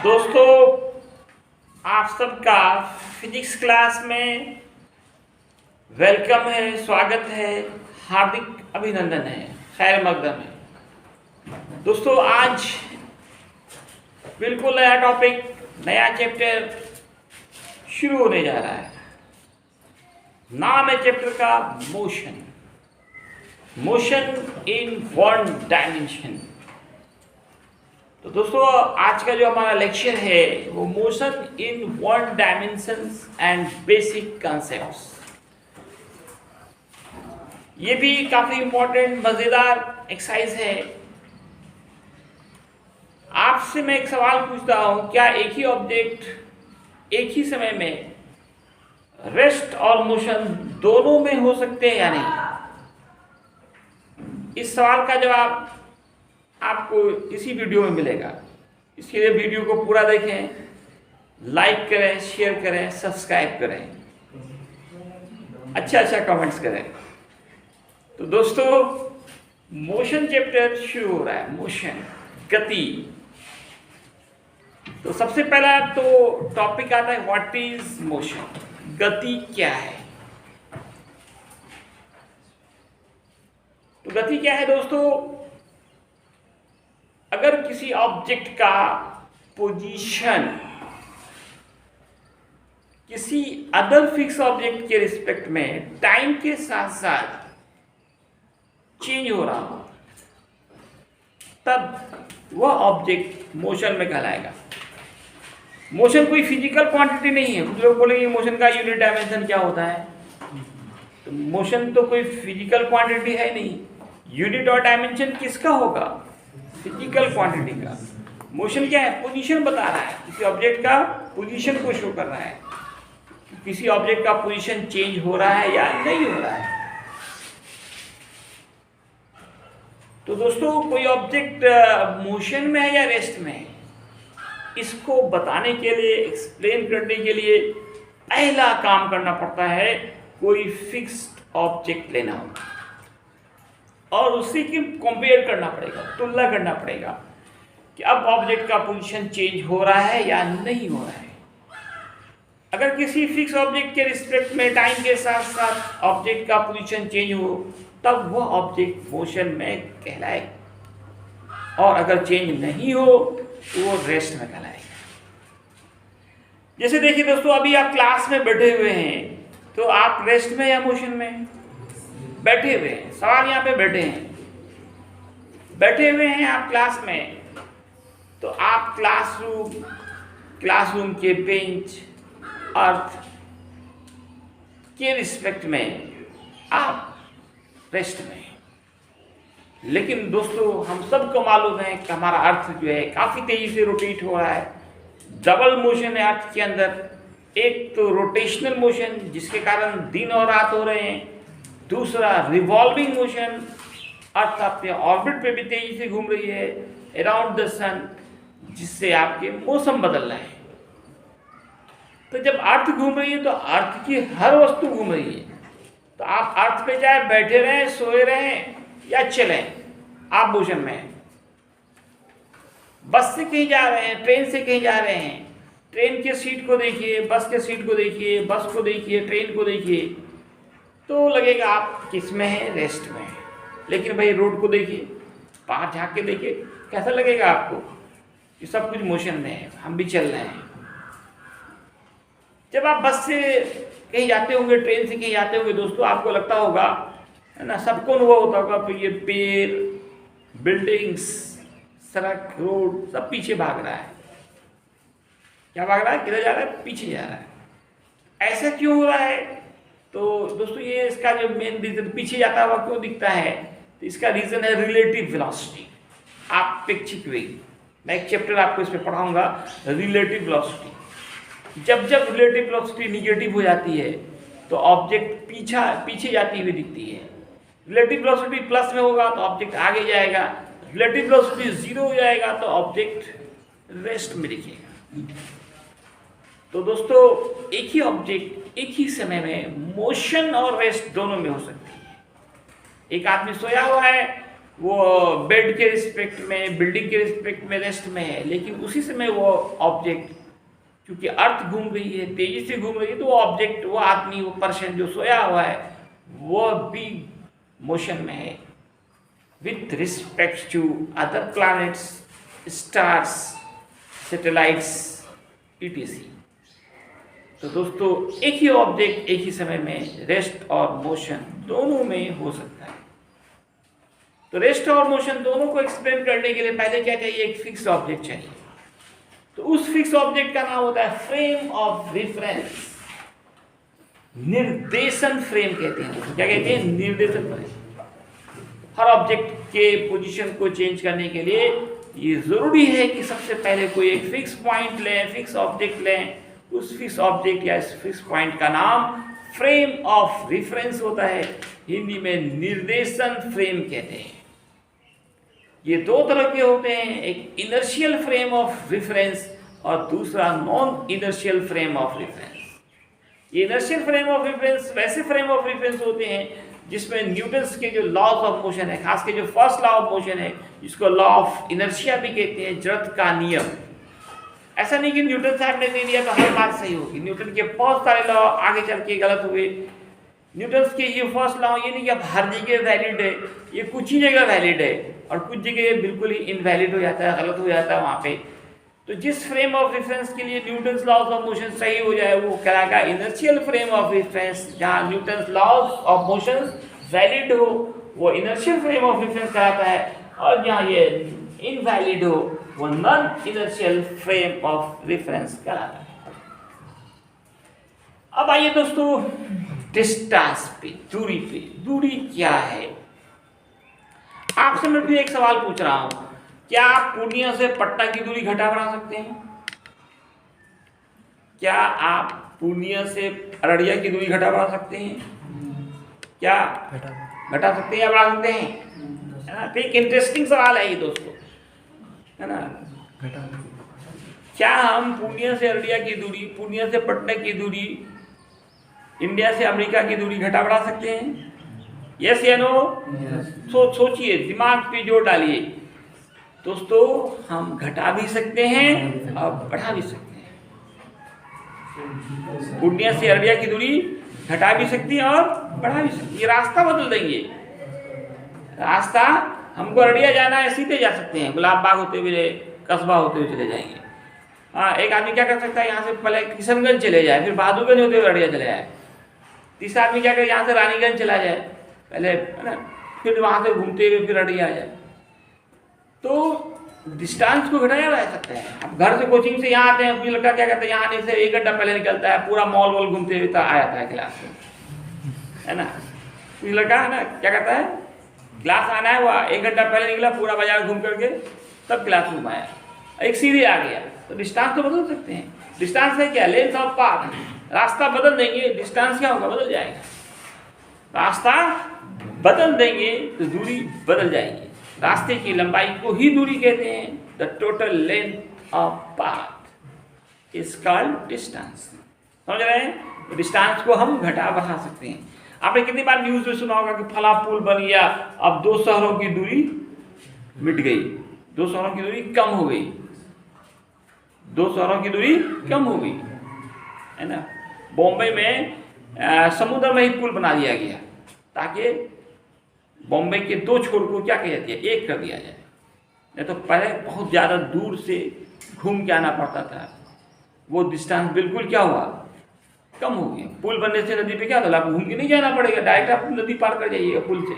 दोस्तों, आप सबका फिजिक्स क्लास में वेलकम है, स्वागत है, हार्दिक अभिनंदन है, खैर मकदम है। दोस्तों, आज बिल्कुल नया टॉपिक, नया चैप्टर शुरू होने जा रहा है। नाम है चैप्टर का motion. Motion in one dimension. तो दोस्तों, आज का जो हमारा लेक्चर है वो motion in one dimensions and basic concepts. ये भी काफी इंपॉर्टेंट मजेदार एक्सरसाइज है। आपसे मैं एक सवाल पूछता हूं, क्या एक ही ऑब्जेक्ट एक ही समय में रेस्ट और मोशन दोनों में हो सकते हैं या नहीं? इस सवाल का जवाब आपको इसी वीडियो में मिलेगा। इसके लिए वीडियो को पूरा देखें, लाइक करें, शेयर करें, सब्सक्राइब करें, अच्छा कमेंट्स करें। तो दोस्तों, मोशन चैप्टर शुरू हो रहा है। मोशन, गति। तो सबसे पहला तो टॉपिक आता है व्हाट इज मोशन। गति क्या है? तो गति क्या है दोस्तों? अगर किसी ऑब्जेक्ट का पोजीशन किसी अदर फिक्स ऑब्जेक्ट के रिस्पेक्ट में टाइम के साथ साथ चेंज हो रहा हो, तब वह ऑब्जेक्ट मोशन में कहलाएगा। मोशन कोई फिजिकल क्वांटिटी नहीं है। कुछ लोग बोलेंगे मोशन का यूनिट डायमेंशन क्या होता है? तो मोशन तो कोई फिजिकल क्वांटिटी है नहीं। यूनिट और डायमेंशन किसका होगा? फिजिकल क्वांटिटी का। मोशन क्या है? पोजीशन बता रहा है, किसी ऑब्जेक्ट का पोजीशन को शो कर रहा है, किसी ऑब्जेक्ट का पोजीशन चेंज हो रहा है या नहीं हो रहा है। तो दोस्तों, कोई ऑब्जेक्ट मोशन में है या रेस्ट में है, इसको बताने के लिए, एक्सप्लेन करने के लिए पहला काम करना पड़ता है, कोई फिक्स्ड ऑब्जेक्ट लेना होगा और उसी की कंपेयर करना पड़ेगा, तुलना करना पड़ेगा कि अब ऑब्जेक्ट का पोजीशन चेंज हो रहा है या नहीं हो रहा है। अगर किसी फिक्स ऑब्जेक्ट के रिस्पेक्ट में टाइम के साथ साथ ऑब्जेक्ट का पोजीशन चेंज हो, तब वह ऑब्जेक्ट मोशन में कहलाएगा, और अगर चेंज नहीं हो तो वो रेस्ट में कहलाएगा। जैसे देखिए दोस्तों, अभी आप क्लास में बैठे हुए हैं, तो आप रेस्ट में या मोशन में? बैठे हुए हैं। सवाल यहाँ पे बैठे हुए हैं आप क्लास में। तो आप क्लासरूम के बेंच, अर्थ के रिस्पेक्ट में आप रेस्ट में। लेकिन दोस्तों, हम सबको मालूम है कि हमारा अर्थ जो है काफी तेजी से रोटेट हो रहा है। डबल मोशन है अर्थ के अंदर। एक तो रोटेशनल मोशन, जिसके कारण दिन और रात हो रहे हैं। दूसरा रिवॉल्विंग मोशन, अर्थ अपने ऑर्बिट पे भी तेजी से घूम रही है अराउंड द सन, जिससे आपके मौसम बदल रहे हैं। तो जब अर्थ घूम रही है तो अर्थ की हर वस्तु घूम रही है। तो आप अर्थ पे चाहे बैठे रहें, सोए रहें या चलें, आप मोशन में हैं। बस से कहीं जा रहे हैं, ट्रेन से कहीं जा रहे हैं, ट्रेन के सीट को देखिए, बस के सीट को देखिए, बस को देखिए, ट्रेन को देखिए, तो लगेगा आप किस में है? रेस्ट में है। लेकिन भाई रोड को देखिए, बाहर झांक के देखिए, कैसा लगेगा आपको? ये सब कुछ मोशन में है, हम भी चल रहे हैं। जब आप बस से कहीं जाते होंगे, ट्रेन से कहीं जाते होंगे दोस्तों, आपको लगता होगा, है ना, सबको अनुभव होता होगा कि ये पेड़, बिल्डिंग्स, सड़क, रोड सब पीछे भाग रहा है। क्या भाग रहा है? किधर जा रहा है? पीछे जा रहा है। ऐसा क्यों हो रहा है? तो दोस्तों, ये इसका जो मेन रीजन, पीछे जाता हुआ क्यों दिखता है, तो इसका रीजन है रिलेटिव वेलोसिटी, आपेक्षिक वेग। मैं एक चैप्टर आपको इसमें पढ़ाऊंगा, रिलेटिव वेलोसिटी। जब रिलेटिव वेलोसिटी निगेटिव हो जाती है तो ऑब्जेक्ट पीछे जाती हुई दिखती है। रिलेटिव वेलोसिटी प्लस में होगा तो ऑब्जेक्ट आगे जाएगा। रिलेटिव वेलोसिटी 0 हो जाएगा तो ऑब्जेक्ट रेस्ट में दिखेगा। तो दोस्तों, एक ही ऑब्जेक्ट एक ही समय में मोशन और रेस्ट दोनों में हो सकती है। एक आदमी सोया हुआ है, वो बेड के रिस्पेक्ट में, बिल्डिंग के रिस्पेक्ट में रेस्ट में है, लेकिन उसी समय वो ऑब्जेक्ट, क्योंकि अर्थ घूम रही है, तेजी से घूम रही है, तो वो ऑब्जेक्ट, वो आदमी, वो पर्सन जो सोया हुआ है वो भी मोशन में है with respect to other planets, stars, satellites etc। तो दोस्तों एक ही ऑब्जेक्ट एक ही समय में रेस्ट और मोशन दोनों में हो सकता है। तो रेस्ट और मोशन दोनों को एक्सप्लेन करने के लिए पहले क्या चाहिए? एक फिक्स ऑब्जेक्ट चाहिए। तो उस फिक्स ऑब्जेक्ट का नाम होता है फ्रेम ऑफ रेफरेंस, निर्देशन फ्रेम कहते हैं। क्या कहते हैं? निर्देशन फ्रेम। हर ऑब्जेक्ट के पोजीशन को चेंज करने के लिए ये जरूरी है कि सबसे पहले कोई एक फिक्स पॉइंट लें, फिक्स ऑब्जेक्ट लें। उस फिक्स ऑब्जेक्ट या इस फिक्स पॉइंट का नाम फ्रेम ऑफ रेफरेंस होता है, हिंदी में निर्देशन फ्रेम कहते हैं। ये दो तरह के होते हैं, एक इनर्शियल फ्रेम ऑफ रेफरेंस और दूसरा non inertial frame of reference. ये इनर्शियल फ्रेम ऑफ रेफरेंस वैसे फ्रेम ऑफ रेफरेंस होते हैं जिसमें न्यूटन्स के जो लॉज ऑफ मोशन है, खास के जो फर्स्ट लॉ ऑफ मोशन है, जिसको लॉ ऑफ इनर्शिया भी कहते हैं, जड़त्व का नियम। ऐसा नहीं कि न्यूटन साहब ने दे दिया तो हर बात सही होगी। न्यूटन के बहुत सारे लॉ आगे चल के गलत हुए। न्यूटन के ये फर्स्ट लॉ ये नहीं कि अब हर जगह वैलिड है, ये कुछ ही जगह वैलिड है और कुछ जगह बिल्कुल ही इनवैलिड हो जाता है, गलत हो जाता है वहाँ पे। तो जिस फ्रेम ऑफ रेफरेंस के लिए न्यूटन्स लॉज ऑफ मोशन सही हो जाए वो कहलाएगा इनर्शियल फ्रेम ऑफ रेफरेंस। जहाँ Newton's laws of motion valid हो वो इनर्शियल फ्रेम ऑफ रेफरेंस कहलाता है, और जहाँ ये इनवैलिड हो वो non inertial frame of reference कहलाता है। अब आइए दोस्तों डिस्टेंस पे, दूरी क्या है? आपसे मैं भी एक सवाल पूछ रहा हूं, क्या आप पूर्णिया से पटना की दूरी घटा बढ़ा सकते हैं? क्या आप पूर्णिया से अररिया की दूरी घटा बढ़ा सकते हैं? क्या घटा सकते हैं या बढ़ा सकते हैं? है ना? तो एक इंटरेस्टिंग सवाल है ये दोस्तों, है ना? क्या हम पूर्णिया से अररिया की दूरी, पूर्णिया से पटना की दूरी, इंडिया से अमेरिका की दूरी घटा बढ़ा सकते हैं? यस या नो? सोचिए, दिमाग पे जोर डालिए दोस्तों। हम घटा भी सकते हैं और बढ़ा भी सकते हैं। पूर्णिया से अररिया की दूरी घटा भी सकती है और बढ़ा भी सकती है। रास्ता बदल देंगे। रास्ता, हमको अररिया जाना है, सीधे जा सकते हैं, गुलाब बाग होते हुए, कस्बा होते हुए चले जाएंगे। हाँ, एक आदमी क्या कर सकता है, यहाँ से पहले किशनगंज चले जाए, फिर बहादुरगंज होते हुए अररिया चले जाए। तीसरा आदमी क्या करे, यहाँ से रानीगंज चला जाए पहले, है ना, फिर वहाँ से घूमते हुए फिर अररिया आ जाए। तो डिस्टेंस को घटाया जा सकता है। अब घर से कोचिंग से यहाँ आते हैं, कोई लड़का क्या करता है, यहाँ आने से 1 घंटा पहले निकलता है, पूरा मॉल वॉल घूमते हुए आ जाता है क्लास में, है ना। कोई लड़का है ना क्या करता है, क्लास आना है, वो 1 घंटा पहले निकला, पूरा बाजार घूम करके तब क्लास में आया, एक सीधे आ गया। तो डिस्टेंस तो बदल सकते हैं। डिस्टेंस है क्या? Length of path. रास्ता बदल देंगे, डिस्टेंस क्या होगा? बदल जाएगा। रास्ता बदल देंगे तो दूरी बदल जाएगी। रास्ते की लंबाई को ही दूरी कहते हैं। The total length of path is called distance. समझ रहे हैं? डिस्टेंस को हम घटा बढ़ा सकते हैं। आपने कितनी बार न्यूज में सुना होगा कि फला पुल बन गया, अब 2 शहरों की दूरी मिट गई, 2 शहरों की दूरी कम हो गई, 2 शहरों की दूरी कम हो गई, है ना। बॉम्बे में समुद्र में ही पुल बना दिया गया ताकि बॉम्बे के 2 छोर को क्या किया जाए, एक कर दिया जाए। नहीं तो पहले बहुत ज़्यादा दूर से घूम के आना पड़ता था। वो डिस्टेंस बिल्कुल क्या हुआ, कम हो गया। पुल बनने से नदी पे क्या होता है, आपको घूम के नहीं जाना पड़ेगा, डायरेक्ट आप नदी पार कर जाइएगा पुल से।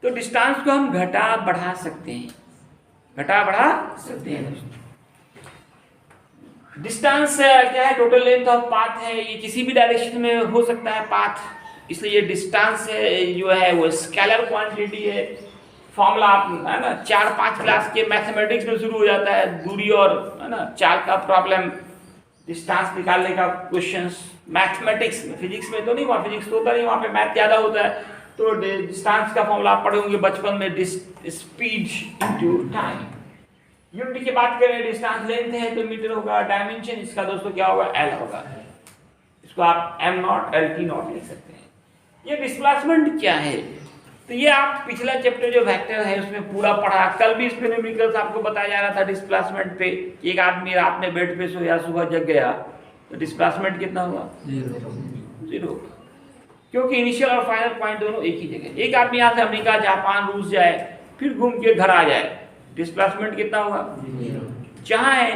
तो डिस्टेंस को हम घटा बढ़ा सकते हैं, घटा बढ़ा सकते हैं। डिस्टेंस क्या है? टोटल लेंथ ऑफ पाथ है। ये किसी भी डायरेक्शन में हो सकता है पाथ, इसलिए ये डिस्टेंस जो है वो स्केलर क्वांटिटी है। फॉर्मूला आप, है ना, 4-5 क्लास के मैथमेटिक्स में शुरू हो जाता है, दूरी और, है ना, चाल का प्रॉब्लम, डिस्टेंस निकालने का क्वेश्चंस मैथमेटिक्स में। फिजिक्स में तो नहीं, वहाँ फिजिक्स तो होता नहीं, वहाँ पे मैथ ज़्यादा होता है। तो डिस्टेंस का फॉर्मूला आप पढ़े होंगे बचपन में, स्पीड इनटू टाइम। यूनिट की बात करें, डिस्टेंस लेंथ है तो मीटर होगा, डायमेंशन इसका दोस्तों क्या होगा, एल होगा। इसको आप m0 LT0 लिख सकते हैं। ये डिस्प्लेसमेंट क्या है? तो ये आप पिछला चैप्टर जो वेक्टर है उसमें पूरा पढ़ा। कल भी इस पे न्यूमेरिकल्स आपको बताया जा रहा था डिस्प्लेसमेंट पे। एक आदमी रात में बेड पे सोया, सुबह जग गया, तो डिस्प्लेसमेंट कितना हुआ? 0। क्योंकि इनिशियल और फाइनल पॉइंट दोनों एक ही जगह। एक आदमी यहाँ से अमेरिका, जापान, रूस जाए, फिर घूम के घर आ जाए, डिस्प्लेसमेंट कितना होगा? 0। जहाँ है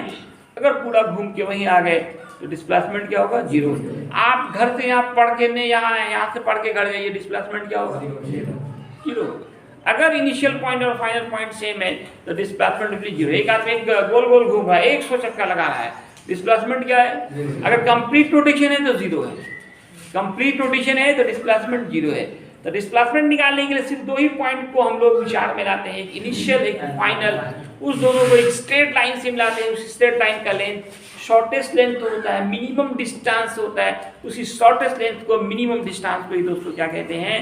अगर पूरा घूम के वहीं आ गए तो डिस्प्लेसमेंट क्या होगा? 0। आप घर से यहाँ पढ़ के नहीं यहाँ है, यहाँ से पढ़ के घर जाइए, डिस्प्लेसमेंट क्या होगा? 0। अगर इनिशियल पॉइंट और फाइनल पॉइंट सेम है तो डिस्प्लेसमेंट भी 0। एक आदमी गोल गोल घूम रहा है, 100 चक्कर लगा रहा है, डिस्प्लेसमेंट क्या है? अगर कंप्लीट रोटेशन है तो 0 है, कंप्लीट रोटेशन है तो डिस्प्लेसमेंट 0 है। तो डिस्प्लेसमेंट निकालने के लिए सिर्फ 2 ही पॉइंट को हम लोग विचार में लाते हैं, एक इनिशियल एक फाइनल। उस दोनों को एक स्ट्रेट लाइन से मिलाते हैं। उस स्ट्रेट लाइन का लेंथ शॉर्टेस्ट लेंथ होता है, मिनिमम डिस्टेंस होता है। उसी शॉर्टेस्ट लेंथ को, मिनिमम डिस्टेंस को ही दोस्तों क्या कहते हैं?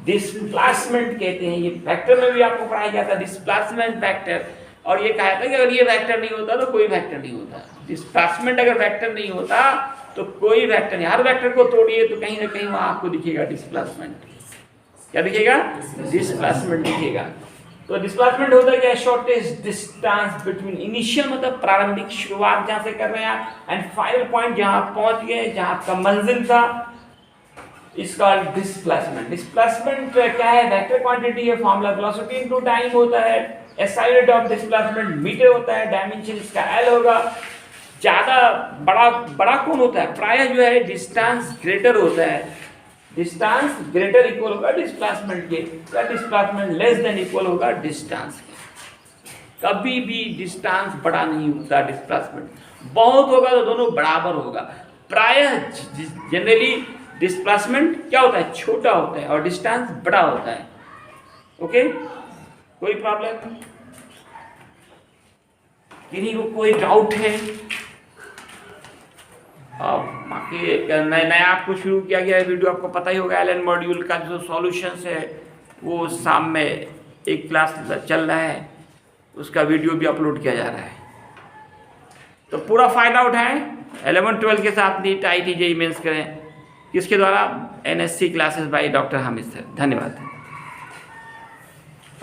डिस्प्लेसमेंट कहते हैं। ये वेक्टर में भी आपको पढ़ाया गया था, डिस्प्लेसमेंट वेक्टर। और ये कहा था कि अगर ये वेक्टर नहीं होता तो कोई वेक्टर नहीं होता। डिस्प्लेसमेंट अगर वेक्टर नहीं होता तो कोई वेक्टर नहीं। हर वेक्टर को तोड़िए तो कहीं ना कहीं वहां आपको दिखेगा डिस्प्लेसमेंट। क्या दिखेगा? डिस्प्लेसमेंट दिखेगा। तो डिस्प्लेसमेंट होता है क्या? शॉर्टेस्ट डिस्टेंस बिटवीन इनिशियल मतलब प्रारंभिक शुरुआत जहां से कर रहे हैं आप, एंड फाइनल पॉइंट जहां आप पहुंच गए, जहां आपका मंजिल था, इसका डिस्प्लेसमेंट। डिस्प्लेसमेंट क्या है? वेक्टर क्वांटिटी है, फार्मूला वेलोसिटी इनटू टाइम होता है। SI unit of displacement metre होता है, डायमेंशन इसका L होगा। ज्यादा बड़ा कौन होता है? प्रायः जो है डिस्टेंस ग्रेटर होता है। डिस्टेंस ग्रेटर इक्वल होगा डिस्प्लेसमेंट के, या डिस्प्लेसमेंट लेस देन इक्वल होगा डिस्टेंस के। कभी भी डिस्टेंस बड़ा नहीं होता, डिस्प्लेसमेंट बहुत होगा तो दोनों बराबर होगा। प्रायः जनरली डिस्प्लेसमेंट क्या होता है? छोटा होता है और डिस्टेंस बड़ा होता है। ओके, कोई प्रॉब्लम? किन्हीं को कोई डाउट है? बाकी नया आपको शुरू किया गया है वीडियो, आपको पता ही होगा। एलन मॉड्यूल का जो सॉल्यूशंस है वो शाम में एक क्लास चल रहा है, उसका वीडियो भी अपलोड किया जा रहा है। तो पूरा फायदा उठाएं। 11-12 के साथ नीट, IIT, JEE मेंस करें। किसके द्वारा? NSC classes by doctor Hamid sir. धन्यवाद।